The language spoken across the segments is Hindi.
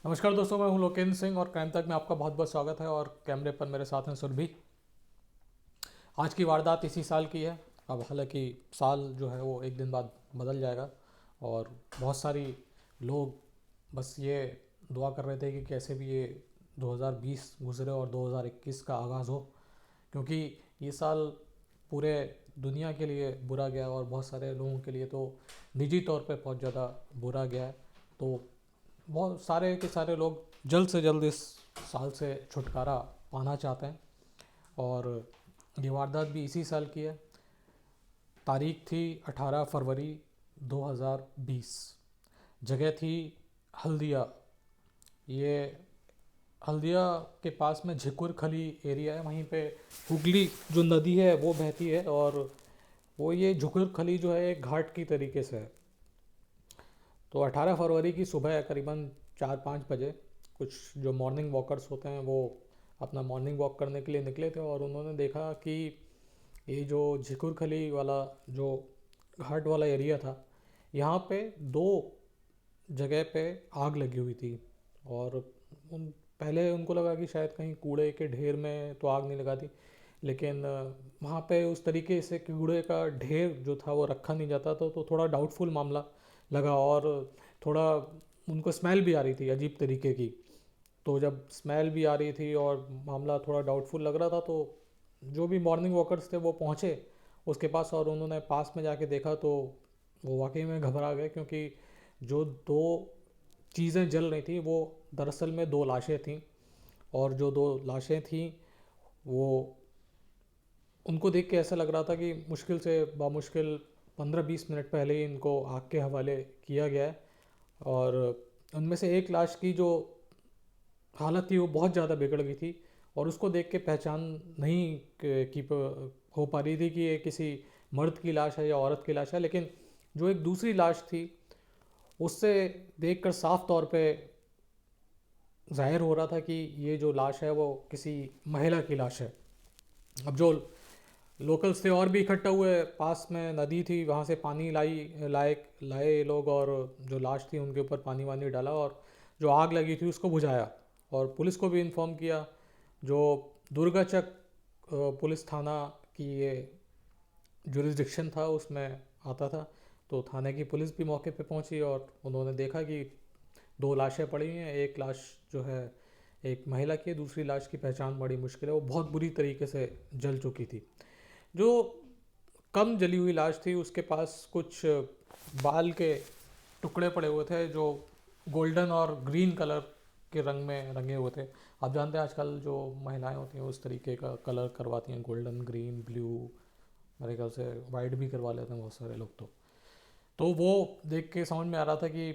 नमस्कार दोस्तों, मैं हूं लोकेंद्र सिंह और क्राइम तक में आपका बहुत बहुत स्वागत है। और कैमरे पर मेरे साथ हैं सुरभि। आज की वारदात इसी साल की है। अब हालांकि साल जो है वो एक दिन बाद बदल जाएगा और बहुत सारी लोग बस ये दुआ कर रहे थे कि कैसे भी ये 2020 गुजरे और 2021 का आगाज़ हो, क्योंकि ये साल पूरे दुनिया के लिए बुरा गया और बहुत सारे लोगों के लिए तो निजी तौर पे बहुत ज़्यादा बुरा गया है। तो बहुत सारे के सारे लोग जल्द से जल्द इस साल से छुटकारा पाना चाहते हैं। और ये वारदात भी इसी साल की है। तारीख थी 18 फरवरी 2020। जगह थी हल्दिया। ये हल्दिया के पास में झिकुर खली एरिया है, वहीं पे हुगली जो नदी है वो बहती है। और वो ये झिकुर खली जो है एक घाट की तरीके से है। तो 18 फरवरी की सुबह करीबन 4-5 बजे कुछ जो मॉर्निंग वॉकर्स होते हैं वो अपना मॉर्निंग वॉक करने के लिए निकले थे और उन्होंने देखा कि ये जो झिकुर खली वाला जो घाट वाला एरिया था, यहाँ पे दो जगह पे आग लगी हुई थी। और पहले उनको लगा कि शायद कहीं कूड़े के ढेर में तो आग नहीं लगा थी, लेकिन वहाँ पे उस तरीके से कूड़े का ढेर जो था वो रखा नहीं जाता तो थोड़ा डाउटफुल मामला लगा। और थोड़ा उनको स्मेल भी आ रही थी अजीब तरीके की। तो जब स्मेल भी आ रही थी और मामला थोड़ा डाउटफुल लग रहा था, तो जो भी मॉर्निंग वॉकर्स थे वो पहुँचे उसके पास और उन्होंने पास में जाके देखा तो वो वाकई में घबरा गए, क्योंकि जो दो चीज़ें जल रही थी वो दरअसल में दो लाशें थीं। और जो दो लाशें थीं वो उनको देख के ऐसा लग रहा था कि मुश्किल से बामुश्किल 15-20 मिनट पहले ही इनको आग के हवाले किया गया है। और उनमें से एक लाश की जो हालत थी वो बहुत ज़्यादा बिगड़ गई थी और उसको देख के पहचान नहीं हो पा रही थी कि ये किसी मर्द की लाश है या औरत की लाश है। लेकिन जो एक दूसरी लाश थी उससे देखकर साफ तौर पे जाहिर हो रहा था कि ये जो लाश है वो किसी महिला की लाश है। अब जो लोकल्स थे और भी इकट्ठा हुए, पास में नदी थी, वहाँ से पानी लाए ये लोग और जो लाश थी उनके ऊपर पानी वानी डाला और जो आग लगी थी उसको बुझाया और पुलिस को भी इन्फॉर्म किया। जो दुर्गाचक पुलिस थाना की ये जुरिस्डिक्शन था उसमें आता था। तो थाने की पुलिस भी मौके पे पहुंची और उन्होंने देखा कि दो लाशें पड़ी हैं। एक लाश जो है एक महिला की है, दूसरी लाश की पहचान बड़ी मुश्किल है, वो बहुत बुरी तरीके से जल चुकी थी। जो कम जली हुई लाश थी उसके पास कुछ बाल के टुकड़े पड़े हुए थे जो गोल्डन और ग्रीन कलर के रंग में रंगे हुए थे। आप जानते हैं आजकल जो महिलाएं होती हैं उस तरीके का कलर करवाती हैं, गोल्डन, ग्रीन, ब्लू, मेरे ख्याल से वाइट भी करवा लेते हैं बहुत सारे लोग। तो वो देख के समझ में आ रहा था कि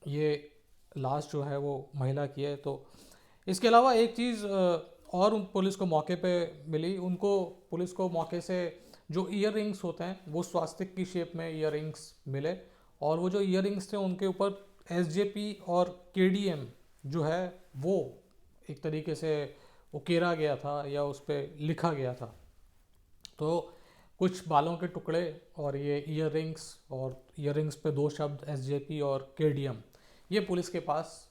ये लाश जो है वो महिला की है। तो इसके अलावा एक चीज़ और उन पुलिस को मौके पे मिली। उनको पुलिस को मौके से जो ईयर रिंग्स होते हैं वो स्वास्तिक की शेप में ईयर रिंग्स मिले। और वो जो ईयर रिंग्स थे उनके ऊपर एसजेपी और केडीएम जो है वो एक तरीके से उकेरा गया था या उस पर लिखा गया था। तो कुछ बालों के टुकड़े और ये ईयर रिंग्स, और ईयर रिंग्स पे दो शब्द एसजेपी और केडीएम, ये पुलिस के पास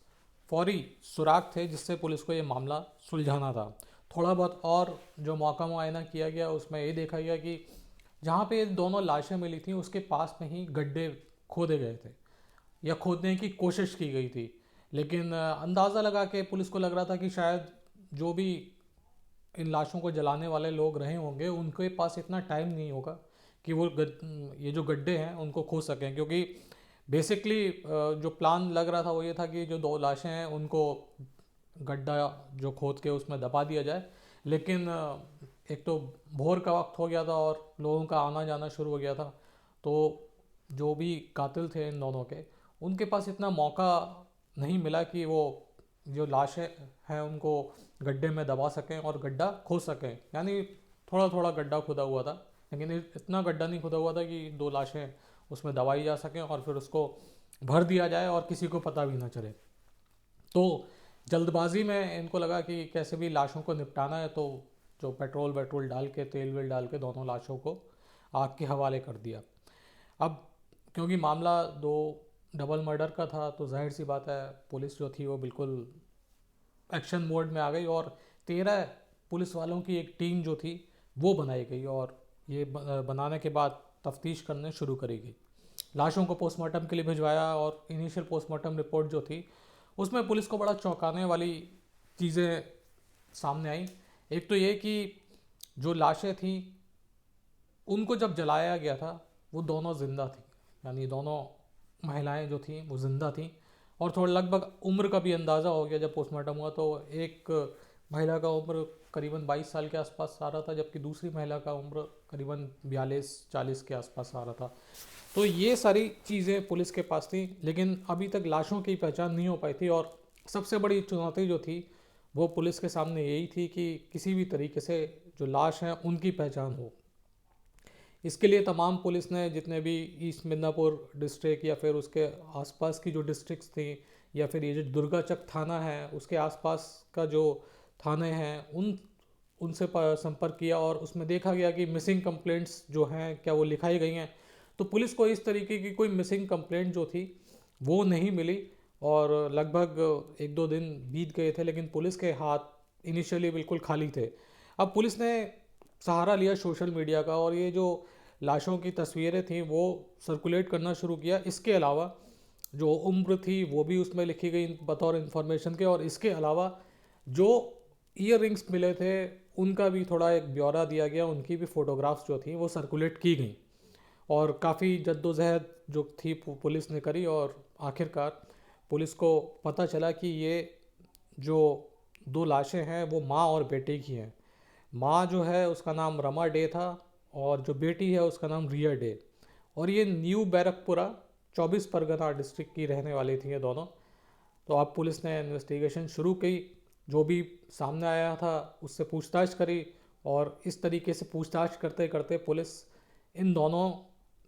फौरी सुराग थे जिससे पुलिस को ये मामला सुलझाना था। थोड़ा बहुत और जो मौका मुआयना किया गया उसमें ये देखा गया कि जहाँ पे ये दोनों लाशें मिली थी उसके पास में ही गड्ढे खोदे गए थे या खोदने की कोशिश की गई थी। लेकिन अंदाज़ा लगा के पुलिस को लग रहा था कि शायद जो भी इन लाशों को जलाने वाले लोग रहे होंगे उनके पास इतना टाइम नहीं होगा कि वो ये जो गड्ढे हैं उनको खोद सकें। क्योंकि बेसिकली जो प्लान लग रहा था वो ये था कि जो दो लाशें हैं उनको गड्ढा जो खोद के उसमें दबा दिया जाए। लेकिन एक तो भोर का वक्त हो गया था और लोगों का आना जाना शुरू हो गया था। तो जो भी कातिल थे इन दोनों के, उनके पास इतना मौका नहीं मिला कि वो जो लाशें हैं उनको गड्ढे में दबा सकें और गड्ढा खोद सकें। यानी थोड़ा थोड़ा गड्ढा खुदा हुआ था, लेकिन इतना गड्ढा नहीं खुदा हुआ था कि दो लाशें उसमें दबाई जा सकें और फिर उसको भर दिया जाए और किसी को पता भी ना चले। तो जल्दबाजी में इनको लगा कि कैसे भी लाशों को निपटाना है, तो जो पेट्रोल वेट्रोल डाल के, तेल वेल डाल के दोनों लाशों को आग के हवाले कर दिया। अब क्योंकि मामला दो डबल मर्डर का था तो जाहिर सी बात है पुलिस जो थी वो बिल्कुल एक्शन मोड में आ गई और 13 पुलिस वालों की एक टीम जो थी वो बनाई गई और ये बनाने के बाद तफ्तीश करने शुरू करी गई। लाशों को पोस्टमार्टम के लिए भिजवाया और इनिशियल पोस्टमार्टम रिपोर्ट जो थी उसमें पुलिस को बड़ा चौंकाने वाली चीज़ें सामने आई। एक तो ये कि जो लाशें थी उनको जब जलाया गया था वो दोनों जिंदा थी, यानी दोनों महिलाएं जो थी वो जिंदा थी। और थोड़ा लगभग उम्र का भी अंदाज़ा हो गया जब पोस्टमार्टम हुआ तो एक महिला का उम्र करीबन 22 साल के आसपास आ रहा था जबकि दूसरी महिला का उम्र करीबन 42-40 के आसपास आ रहा था। तो ये सारी चीज़ें पुलिस के पास थी लेकिन अभी तक लाशों की पहचान नहीं हो पाई थी और सबसे बड़ी चुनौती जो थी वो पुलिस के सामने यही थी कि किसी भी तरीके से जो लाश हैं उनकी पहचान हो। इसके लिए तमाम पुलिस ने जितने भी ईस्ट मिदनापुर डिस्ट्रिक्ट या फिर उसके आसपास की जो डिस्ट्रिक्ट्स थी या फिर ये जो दुर्गाचक थाना है उसके आसपास का जो थाने हैं उनसे संपर्क किया और उसमें देखा गया कि मिसिंग कंप्लेंट्स जो हैं क्या वो लिखाई गई हैं। तो पुलिस को इस तरीके की कोई मिसिंग कंप्लेंट जो थी वो नहीं मिली और लगभग 1-2 दिन बीत गए थे लेकिन पुलिस के हाथ इनिशियली बिल्कुल खाली थे। अब पुलिस ने सहारा लिया सोशल मीडिया का और ये जो लाशों की तस्वीरें थी वो सर्कुलेट करना शुरू किया। इसके अलावा जो उम्र थी वो भी उसमें लिखी गई बतौर इन्फॉर्मेशन के और इसके अलावा जो ईयर रिंग्स मिले थे उनका भी थोड़ा एक ब्यौरा दिया गया, उनकी भी फ़ोटोग्राफ्स जो थी वो सर्कुलेट की गई और काफ़ी जद्दोजहद जो थी पुलिस ने करी और आखिरकार पुलिस को पता चला कि ये जो दो लाशें हैं वो माँ और बेटे की हैं। माँ जो है उसका नाम रमा डे था और जो बेटी है उसका नाम रिया डे और ये न्यू बैरकपुरा 24 परगना डिस्ट्रिक्ट की रहने वाली थी ये दोनों। तो अब पुलिस ने इन्वेस्टिगेशन शुरू की, जो भी सामने आया था उससे पूछताछ करी और इस तरीके से पूछताछ करते करते पुलिस इन दोनों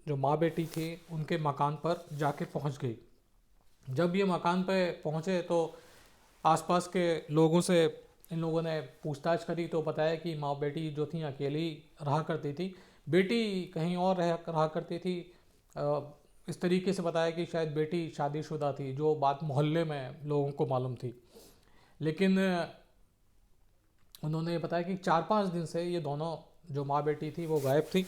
जो माँ बेटी थी उनके मकान पर जाके पहुंच गई। जब ये मकान पे पहुंचे तो आसपास के लोगों से इन लोगों ने पूछताछ करी तो बताया कि माँ बेटी जो थी अकेली रहा करती थी, बेटी कहीं और रहा करती थी। इस तरीके से बताया कि शायद बेटी शादीशुदा थी, जो बात मोहल्ले में लोगों को मालूम थी। लेकिन उन्होंने बताया कि 4-5 दिन से ये दोनों जो माँ बेटी थी वो गायब थी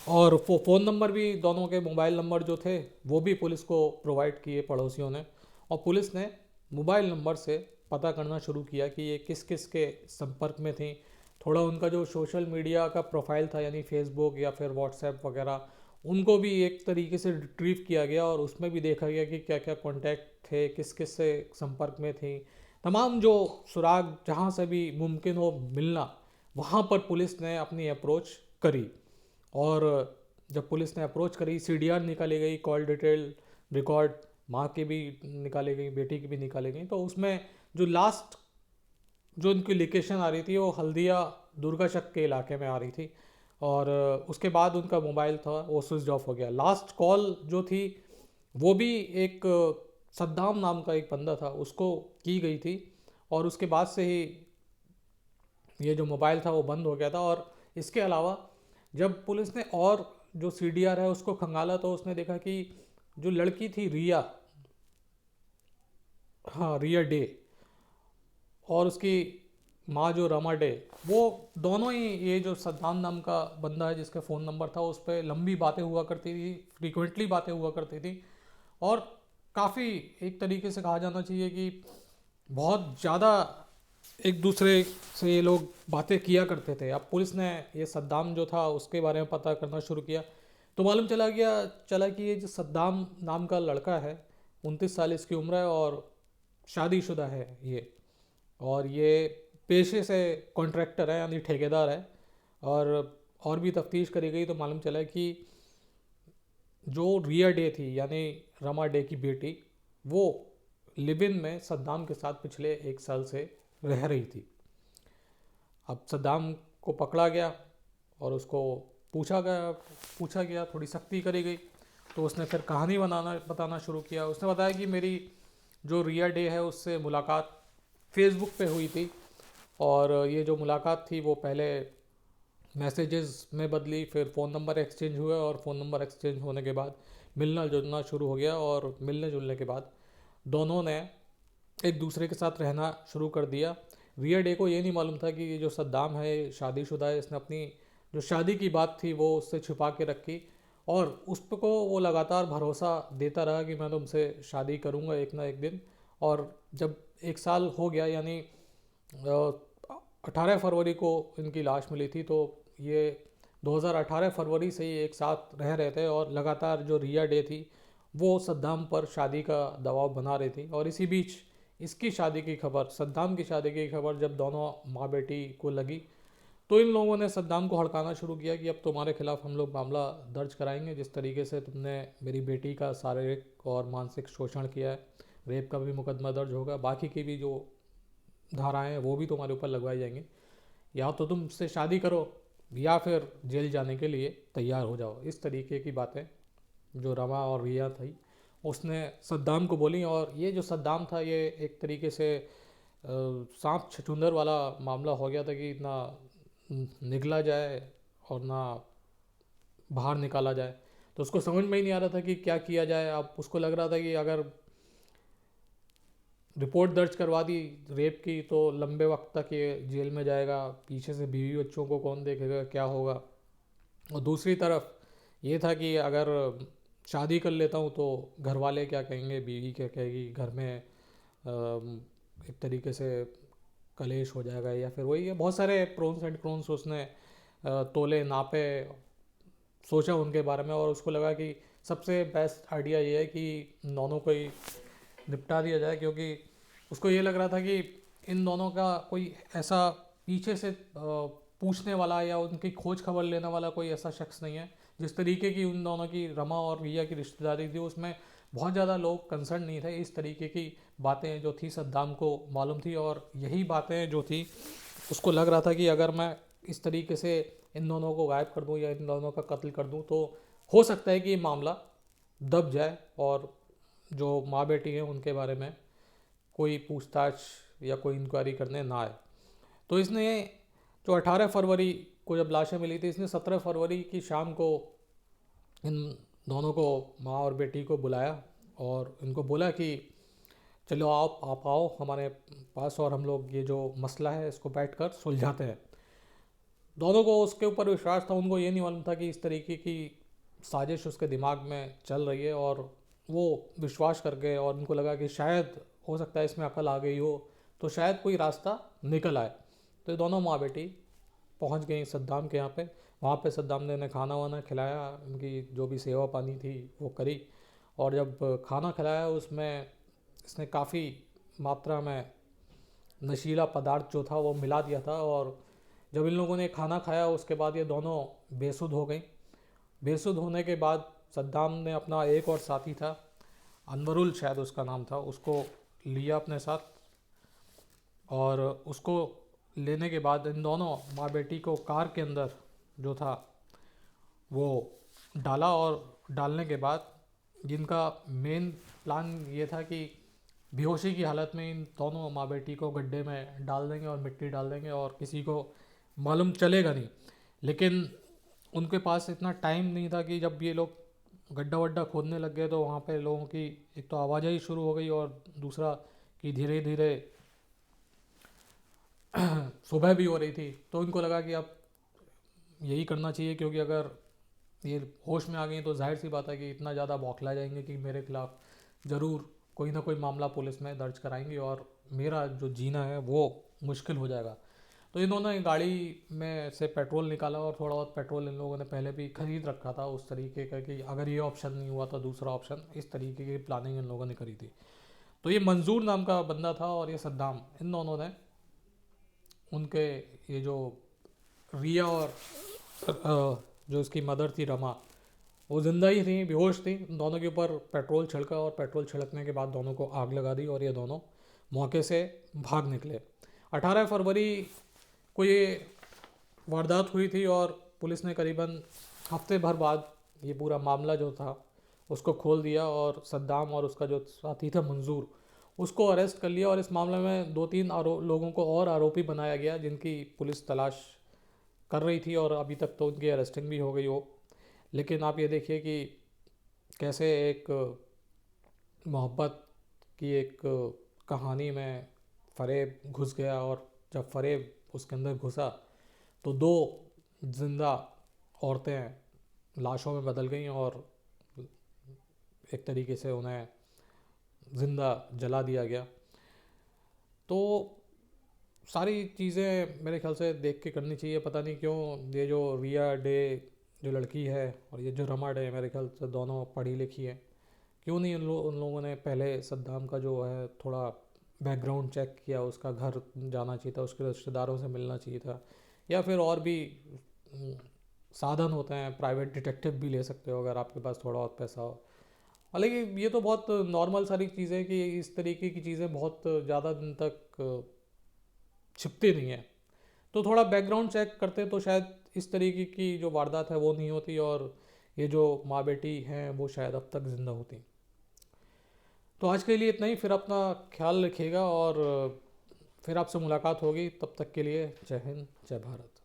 और फ़ोन नंबर भी दोनों के मोबाइल नंबर जो थे वो भी पुलिस को प्रोवाइड किए पड़ोसियों ने और पुलिस ने मोबाइल नंबर से पता करना शुरू किया कि ये किस किस के संपर्क में थी। थोड़ा उनका जो सोशल मीडिया का प्रोफाइल था यानी फेसबुक या फिर व्हाट्सएप वगैरह उनको भी एक तरीके से रिट्रीव किया गया और उसमें भी देखा गया कि क्या क्या कॉन्टैक्ट थे, किस किस से संपर्क में थी। तमाम जो सुराग जहाँ से भी मुमकिन हो मिलना वहाँ पर पुलिस ने अपनी अप्रोच करी और जब पुलिस ने अप्रोच करी सीडीआर निकाली गई, कॉल डिटेल रिकॉर्ड माँ की भी निकाली गई, बेटी की भी निकाली गई। तो उसमें जो लास्ट जो उनकी लोकेशन आ रही थी वो हल्दिया दुर्गाचक के इलाके में आ रही थी और उसके बाद उनका मोबाइल था वो स्विच ऑफ हो गया। लास्ट कॉल जो थी वो भी एक सद्दाम नाम का एक बंदा था उसको की गई थी और उसके बाद से ही ये जो मोबाइल था वो बंद हो गया था। और इसके अलावा जब पुलिस ने और जो सीडीआर है उसको खंगाला तो उसने देखा कि जो लड़की थी रिया, हाँ रिया डे, और उसकी माँ जो रमा डे, वो दोनों ही ये जो सद्दाम नाम का बंदा है जिसका फ़ोन नंबर था उस पर लंबी बातें हुआ करती थी, फ्रीक्वेंटली बातें हुआ करती थी और काफ़ी एक तरीके से कहा जाना चाहिए कि बहुत ज़्यादा एक दूसरे से ये लोग बातें किया करते थे। अब पुलिस ने ये सद्दाम जो था उसके बारे में पता करना शुरू किया तो मालूम चला कि ये जो सद्दाम नाम का लड़का है 29 साल इसकी उम्र है और शादीशुदा है ये, और ये पेशे से कॉन्ट्रैक्टर है यानी ठेकेदार है। और भी तफ्तीश करी गई तो मालूम चला कि जो रिया डे थी यानी रमा डे की बेटी वो लिव इन में सद्दाम के साथ पिछले 1 साल से रह रही थी। अब सद्दाम को पकड़ा गया और उसको पूछा गया, थोड़ी सख्ती करी गई तो उसने फिर कहानी बताना शुरू किया। उसने बताया कि मेरी जो रिया डे है उससे मुलाकात फेसबुक पे हुई थी और ये जो मुलाकात थी वो पहले मैसेजेस में बदली, फिर फ़ोन नंबर एक्सचेंज हुए और फ़ोन नंबर एक्सचेंज होने के बाद मिलना जुलना शुरू हो गया और मिलने जुलने के बाद दोनों ने एक दूसरे के साथ रहना शुरू कर दिया। रिया डे को ये नहीं मालूम था कि ये जो सद्दाम है ये शादीशुदा है, इसने अपनी जो शादी की बात थी वो उससे छुपा के रखी और उस को वो लगातार भरोसा देता रहा कि मैं तुमसे शादी करूँगा एक ना एक दिन। और जब एक साल हो गया, यानी 18 फरवरी को इनकी लाश मिली थी, तो ये 2018 फरवरी से ही एक साथ रह रहे थे और लगातार जो रिया डे थी वो सद्दाम पर शादी का दबाव बना रही थी। और इसी बीच इसकी शादी की खबर, सद्दाम की शादी की खबर जब दोनों माँ बेटी को लगी तो इन लोगों ने सद्दाम को हड़काना शुरू किया कि अब तुम्हारे खिलाफ हम लोग मामला दर्ज कराएंगे, जिस तरीके से तुमने मेरी बेटी का शारीरिक और मानसिक शोषण किया है, रेप का भी मुकदमा दर्ज होगा, बाकी की भी जो धाराएं हैं वो भी तुम्हारे ऊपर लगवाई जाएंगी। या तो तुम उससे शादी करो या फिर जेल जाने के लिए तैयार हो जाओ। इस तरीके की बातें जो रमा और रिया थी उसने सद्दाम को बोली। और ये जो सद्दाम था ये एक तरीके से सांप छछूंदर वाला मामला हो गया था कि ना निकला जाए और ना बाहर निकाला जाए। तो उसको समझ में ही नहीं आ रहा था कि क्या किया जाए। अब उसको लग रहा था कि अगर रिपोर्ट दर्ज करवा दी रेप की तो लंबे वक्त तक ये जेल में जाएगा, पीछे से बीवी बच्चों को कौन देखेगा, क्या होगा। और दूसरी तरफ ये था कि अगर शादी कर लेता हूँ तो घर वाले क्या कहेंगे, बीवी क्या कहेगी, घर में एक तरीके से कलेश हो जाएगा, या फिर वही है, बहुत सारे प्रोन्स एंड क्रोन्स उसने तोले नापे, सोचा उनके बारे में। और उसको लगा कि सबसे बेस्ट आइडिया ये है कि दोनों को ही निपटा दिया जाए, क्योंकि उसको ये लग रहा था कि इन दोनों का कोई ऐसा पीछे से पूछने वाला या उनकी खोज खबर लेने वाला कोई ऐसा शख्स नहीं है। जिस तरीके की उन दोनों की, रमा और रिया की रिश्तेदारी थी, उसमें बहुत ज़्यादा लोग कंसर्न नहीं थे। इस तरीके की बातें जो थी सद्दाम को मालूम थी और यही बातें जो थी उसको लग रहा था कि अगर मैं इस तरीके से इन दोनों को गायब कर दूं या इन दोनों का कत्ल कर दूं तो हो सकता है कि ये मामला दब जाए और जो माँ बेटी हैं उनके बारे में कोई पूछताछ या कोई इंक्वायरी करने ना आए। तो इसने जो 18 फरवरी को जब लाशें मिली थी, इसने 17 फरवरी की शाम को इन दोनों को, माँ और बेटी को बुलाया और इनको बोला कि चलो आप आओ हमारे पास और हम लोग ये जो मसला है इसको बैठ कर सुलझाते हैं। दोनों को उसके ऊपर विश्वास था, उनको ये नहीं मालूम था कि इस तरीके की साजिश उसके दिमाग में चल रही है। और वो विश्वास कर गए और उनको लगा कि शायद हो सकता है इसमें अकल आ गई हो, तो शायद कोई रास्ता निकल आए। तो ये दोनों माँ बेटी पहुँच गई सद्दाम के यहाँ पे। वहाँ पे सद्दाम ने इन्हें खाना वाना खिलाया, उनकी जो भी सेवा पानी थी वो करी। और जब खाना खिलाया उसमें इसने काफ़ी मात्रा में नशीला पदार्थ जो था वो मिला दिया था। और जब इन लोगों ने खाना खाया उसके बाद ये दोनों बेसुध हो गई। बेसुध होने के बाद सद्दाम ने अपना एक और साथी था, अनवरुल शायद उसका नाम था, उसको लिया अपने साथ। और उसको लेने के बाद इन दोनों माँ बेटी को कार के अंदर जो था वो डाला। और डालने के बाद जिनका मेन प्लान ये था कि बेहोशी की हालत में इन दोनों माँ बेटी को गड्ढे में डाल देंगे और मिट्टी डाल देंगे और किसी को मालूम चलेगा नहीं। लेकिन उनके पास इतना टाइम नहीं था कि जब ये लोग गड्ढा वड्ढा खोदने लग गए तो वहाँ पे लोगों की एक तो आवाजाही शुरू हो गई और दूसरा कि धीरे धीरे सुबह भी हो रही थी। तो इनको लगा कि अब यही करना चाहिए, क्योंकि अगर ये होश में आ गई तो जाहिर सी बात है कि इतना ज़्यादा बौखला जाएंगे कि मेरे खिलाफ ज़रूर कोई ना कोई मामला पुलिस में दर्ज कराएंगे और मेरा जो जीना है वो मुश्किल हो जाएगा। तो इन्होंने गाड़ी में से पेट्रोल निकाला और थोड़ा बहुत पेट्रोल इन लोगों ने पहले भी खरीद रखा था उस तरीके का कि अगर ये ऑप्शन नहीं हुआ तो दूसरा ऑप्शन, इस तरीके की प्लानिंग इन लोगों ने करी थी। तो ये मंजूर नाम का बंदा था और ये सद्दाम, इन दोनों ने उनके ये जो रिया और जो इसकी मदर थी रमा, वो जिंदा ही थी, बेहोश थी, दोनों के ऊपर पेट्रोल छिड़का और पेट्रोल छिड़कने के बाद दोनों को आग लगा दी और ये दोनों मौके से भाग निकले। 18 फरवरी को ये वारदात हुई थी और पुलिस ने करीबन हफ्ते भर बाद ये पूरा मामला जो था उसको खोल दिया और सद्दाम और उसका जो साथी था मंजूर, उसको अरेस्ट कर लिया। और इस मामले में 2-3 लोगों को और आरोपी बनाया गया जिनकी पुलिस तलाश कर रही थी और अभी तक तो उनकी अरेस्टिंग भी हो गई हो। लेकिन आप ये देखिए कि कैसे एक मोहब्बत की एक कहानी में फ़रेब घुस गया, और जब फ़रेब उसके अंदर घुसा तो दो जिंदा औरतें लाशों में बदल गईं और एक तरीके से उन्हें ज़िंदा जला दिया गया। तो सारी चीज़ें मेरे ख्याल से देख के करनी चाहिए। पता नहीं क्यों ये जो रिया डे जो लड़की है और ये जो रमा डे, मेरे ख्याल से दोनों पढ़ी लिखी है, क्यों नहीं उन लोगों ने पहले सद्दाम का जो है थोड़ा बैकग्राउंड चेक किया, उसका घर जाना चाहिए था, उसके रिश्तेदारों से मिलना चाहिए था, या फिर और भी हम्म, साधन होते हैं, प्राइवेट डिटेक्टिव भी ले सकते हो अगर आपके पास थोड़ा और पैसा हो। हालांकि ये तो बहुत नॉर्मल सारी चीज़ें कि इस तरीके की चीज़ें बहुत ज़्यादा दिन तक छिपती नहीं है। तो थोड़ा बैकग्राउंड चेक करते तो शायद इस तरीके की जो वारदात है वो नहीं होती, और ये जो माँ बेटी हैं वो शायद अब तक ज़िंदा होती। तो आज के लिए इतना ही, फिर अपना ख्याल रखिएगा और फिर आपसे मुलाकात होगी। तब तक के लिए जय हिंद, जय भारत।